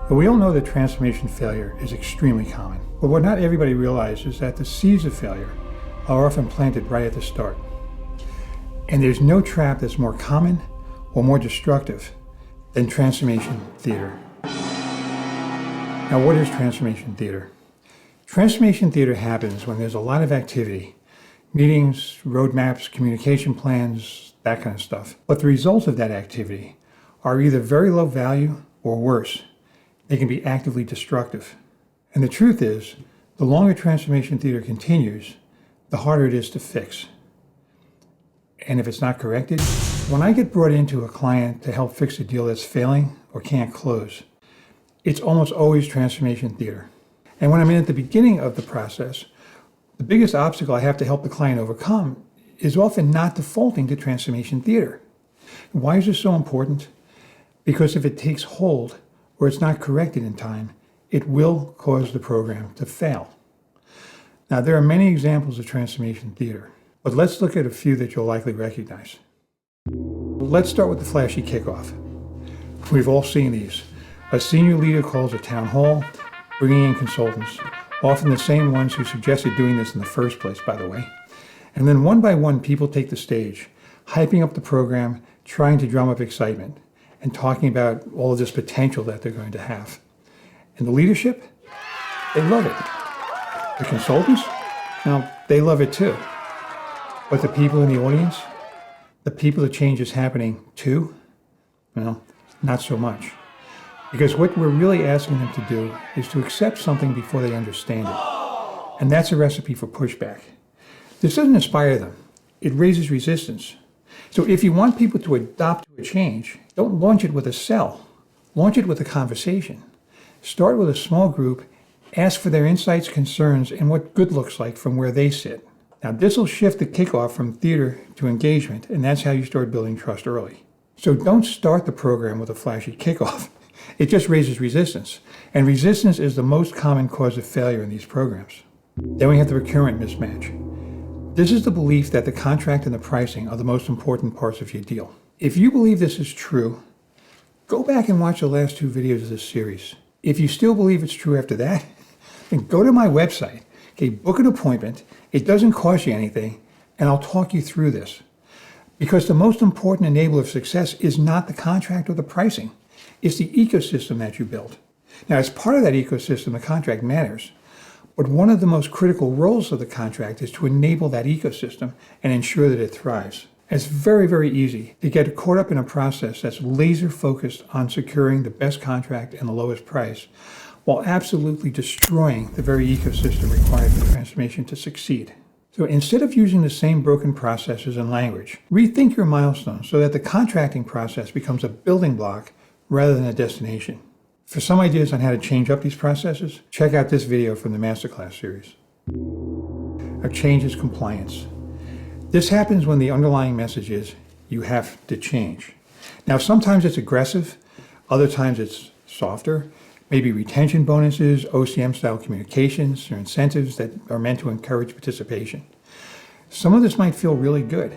But we all know that transformation failure is extremely common. But what not everybody realizes is that the seeds of failure are often planted right at the start. And there's no trap that's more common or more destructive than transformation theater. Now, what is transformation theater? Transformation theater happens when there's a lot of activity, meetings, roadmaps, communication plans, that kind of stuff. But the results of that activity are either very low value or worse. They can be actively destructive. And the truth is, the longer transformation theater continues, the harder it is to fix. And if it's not corrected, when I get brought into a client to help fix a deal that's failing or can't close, it's almost always transformation theater. And when I'm in at the beginning of the process, the biggest obstacle I have to help the client overcome is often not defaulting to transformation theater. Why is this so important? Because if it takes hold or it's not corrected in time, it will cause the program to fail. Now, there are many examples of transformation theater, but let's look at a few that you'll likely recognize. Let's start with the flashy kickoff. We've all seen these. A senior leader calls a town hall, bringing in consultants, often the same ones who suggested doing this in the first place, by the way. And then one by one, people take the stage, hyping up the program, trying to drum up excitement, and talking about all of this potential that they're going to have. And the leadership, they love it. The consultants, now, they love it too. But the people in the audience, the people the change is happening to, well, not so much. Because what we're really asking them to do is to accept something before they understand it. And that's a recipe for pushback. This doesn't inspire them. It raises resistance. So if you want people to adopt to a change, don't launch it with a sell. Launch it with a conversation. Start with a small group, ask for their insights, concerns, and what good looks like from where they sit. Now, this will shift the kickoff from theater to engagement, and that's how you start building trust early. So don't start the program with a flashy kickoff. It just raises resistance. And resistance is the most common cause of failure in these programs. Then we have the recurrent mismatch. This is the belief that the contract and the pricing are the most important parts of your deal. If you believe this is true, go back and watch the last 2 videos of this series. If you still believe it's true after that, then go to my website, okay, book an appointment. It doesn't cost you anything, and I'll talk you through this. Because the most important enabler of success is not the contract or the pricing. It's the ecosystem that you build. Now, as part of that ecosystem, the contract matters. But one of the most critical roles of the contract is to enable that ecosystem and ensure that it thrives. It's very, very easy to get caught up in a process that's laser focused on securing the best contract and the lowest price, while absolutely destroying the very ecosystem required for transformation to succeed. So instead of using the same broken processes and language, rethink your milestones so that the contracting process becomes a building block rather than a destination. For some ideas on how to change up these processes, check out this video from the Masterclass series. Our change is compliance. This happens when the underlying message is, you have to change. Now, sometimes it's aggressive, other times it's softer, maybe retention bonuses, OCM-style communications, or incentives that are meant to encourage participation. Some of this might feel really good,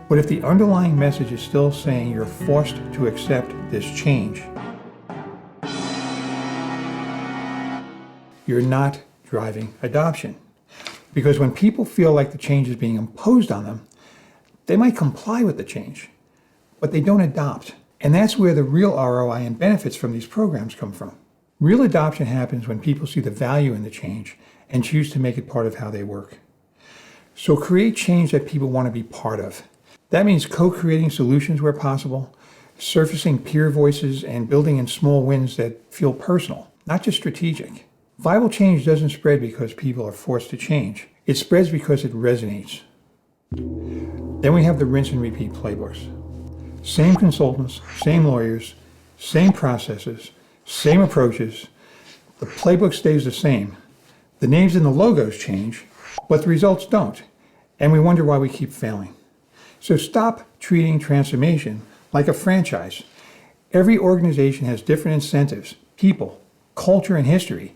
but if the underlying message is still saying you're forced to accept this change, you're not driving adoption. Because when people feel like the change is being imposed on them, they might comply with the change, but they don't adopt. And that's where the real ROI and benefits from these programs come from. Real adoption happens when people see the value in the change and choose to make it part of how they work. So create change that people want to be part of. That means co-creating solutions where possible, surfacing peer voices, and building in small wins that feel personal, not just strategic. Viable change doesn't spread because people are forced to change. It spreads because it resonates. Then we have the rinse and repeat playbooks. Same consultants, same lawyers, same processes, same approaches. The playbook stays the same. The names and the logos change, but the results don't. And we wonder why we keep failing. So stop treating transformation like a franchise. Every organization has different incentives, people, culture, and history.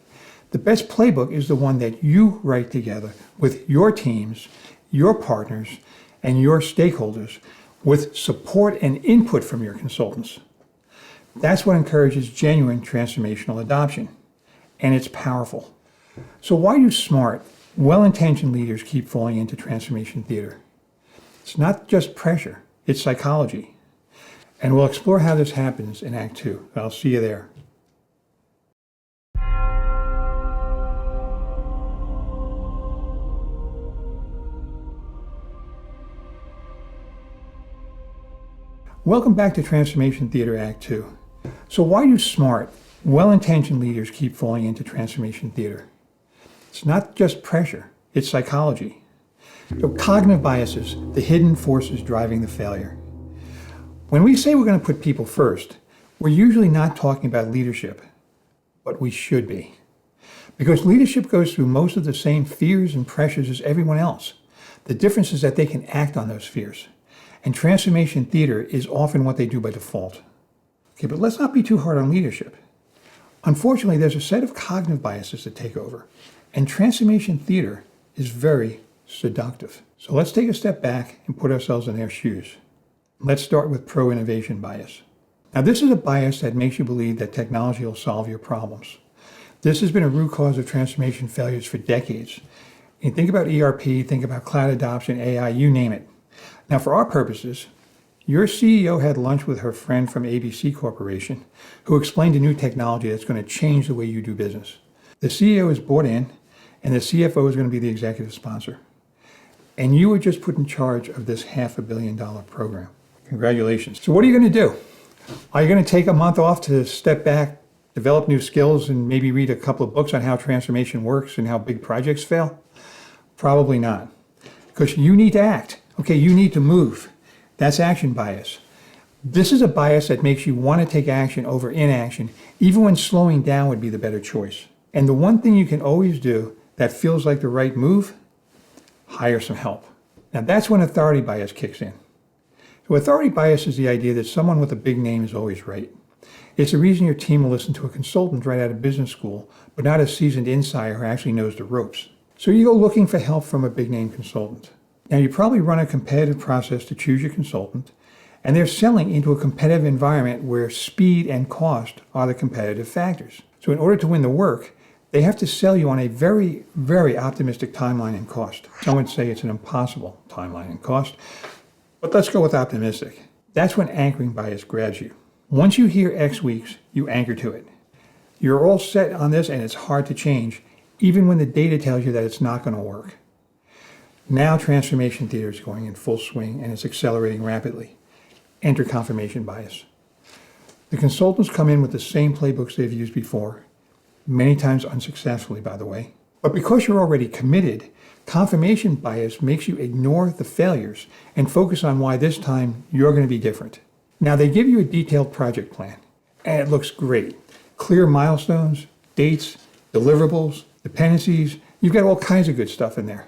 The best playbook is the one that you write together with your teams, your partners, and your stakeholders with support and input from your consultants. That's what encourages genuine transformational adoption. And it's powerful. So why do smart, well-intentioned leaders keep falling into transformation theater? It's not just pressure, it's psychology. And we'll explore how this happens in Act 2. I'll see you there. Welcome back to Transformation Theater Act 2. So why do smart, well-intentioned leaders keep falling into transformation theater? It's not just pressure, it's psychology. So cognitive biases, the hidden forces driving the failure. When we say we're going to put people first, we're usually not talking about leadership, but we should be. Because leadership goes through most of the same fears and pressures as everyone else. The difference is that they can act on those fears. And transformation theater is often what they do by default. Okay, but let's not be too hard on leadership. Unfortunately, there's a set of cognitive biases that take over, and transformation theater is very seductive. So let's take a step back and put ourselves in their shoes. Let's start with pro-innovation bias. Now, this is a bias that makes you believe that technology will solve your problems. This has been a root cause of transformation failures for decades. You think about ERP, think about cloud adoption, AI, you name it. Now, for our purposes, your CEO had lunch with her friend from ABC Corporation who explained a new technology that's going to change the way you do business. The CEO is bought in, and the CFO is going to be the executive sponsor. And you were just put in charge of this $500 million program. Congratulations. So what are you going to do? Are you going to take a month off to step back, develop new skills, and maybe read a couple of books on how transformation works and how big projects fail? Probably not. Because you need to act. Okay, you need to move. That's action bias. This is a bias that makes you want to take action over inaction, even when slowing down would be the better choice. And the one thing you can always do that feels like the right move, hire some help. Now that's when authority bias kicks in. So authority bias is the idea that someone with a big name is always right. It's the reason your team will listen to a consultant right out of business school, but not a seasoned insider who actually knows the ropes. So you go looking for help from a big name consultant. Now, you probably run a competitive process to choose your consultant, and they're selling into a competitive environment where speed and cost are the competitive factors. So in order to win the work, they have to sell you on a very, very optimistic timeline and cost. Some would say it's an impossible timeline and cost, but let's go with optimistic. That's when anchoring bias grabs you. Once you hear X weeks, you anchor to it. You're all set on this, and it's hard to change, even when the data tells you that it's not going to work. Now transformation theater is going in full swing, and it's accelerating rapidly. Enter confirmation bias. The consultants come in with the same playbooks they've used before, many times unsuccessfully, by the way. But because you're already committed, confirmation bias makes you ignore the failures and focus on why this time you're going to be different. Now, they give you a detailed project plan, and it looks great. Clear milestones, dates, deliverables, dependencies. You've got all kinds of good stuff in there.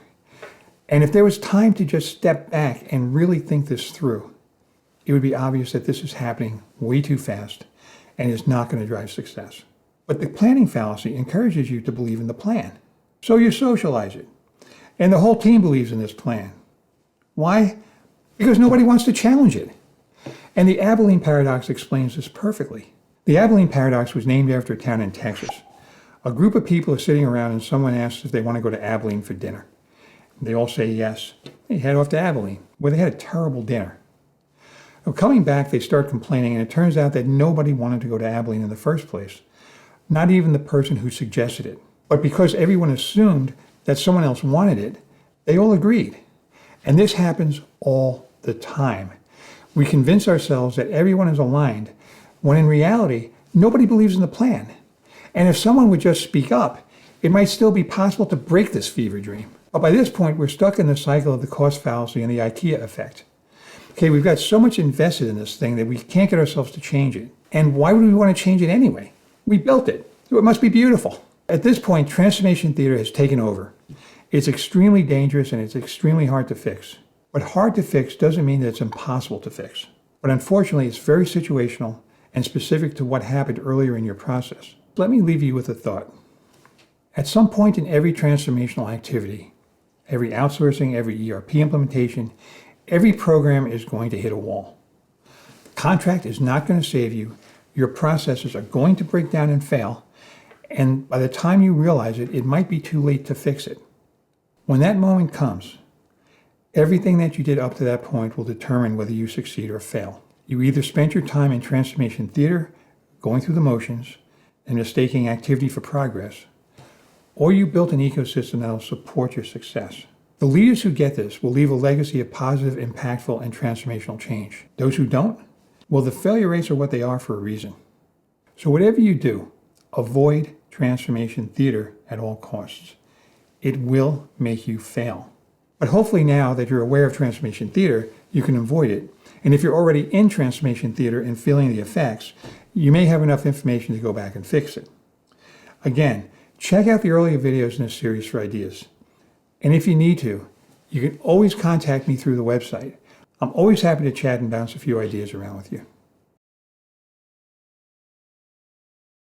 And if there was time to just step back and really think this through, it would be obvious that this is happening way too fast and is not going to drive success. But the planning fallacy encourages you to believe in the plan. So you socialize it. And the whole team believes in this plan. Why? Because nobody wants to challenge it. And the Abilene paradox explains this perfectly. The Abilene paradox was named after a town in Texas. A group of people are sitting around and someone asks if they want to go to Abilene for dinner. They all say yes. They head off to Abilene, where they had a terrible dinner. Now, coming back, they start complaining, and it turns out that nobody wanted to go to Abilene in the first place, not even the person who suggested it. But because everyone assumed that someone else wanted it, they all agreed. And this happens all the time. We convince ourselves that everyone is aligned, when in reality, nobody believes in the plan. And if someone would just speak up, it might still be possible to break this fever dream. But by this point, we're stuck in the cycle of the cost fallacy and the IKEA effect. Okay, we've got so much invested in this thing that we can't get ourselves to change it. And why would we want to change it anyway? We built it, so it must be beautiful. At this point, transformation theater has taken over. It's extremely dangerous and it's extremely hard to fix. But hard to fix doesn't mean that it's impossible to fix. But unfortunately, it's very situational and specific to what happened earlier in your process. Let me leave you with a thought. At some point in every transformational activity, every outsourcing, every ERP implementation, every program is going to hit a wall. The contract is not going to save you. Your processes are going to break down and fail, and by the time you realize it, it might be too late to fix it. When that moment comes, everything that you did up to that point will determine whether you succeed or fail. You either spent your time in transformation theater, going through the motions, and mistaking activity for progress, or you built an ecosystem that will support your success. The leaders who get this will leave a legacy of positive, impactful, and transformational change. Those who don't, well, the failure rates are what they are for a reason. So whatever you do, avoid transformation theater at all costs. It will make you fail. But hopefully now that you're aware of transformation theater, you can avoid it. And if you're already in transformation theater and feeling the effects, you may have enough information to go back and fix it. Again, check out the earlier videos in this series for ideas. And if you need to, you can always contact me through the website. I'm always happy to chat and bounce a few ideas around with you.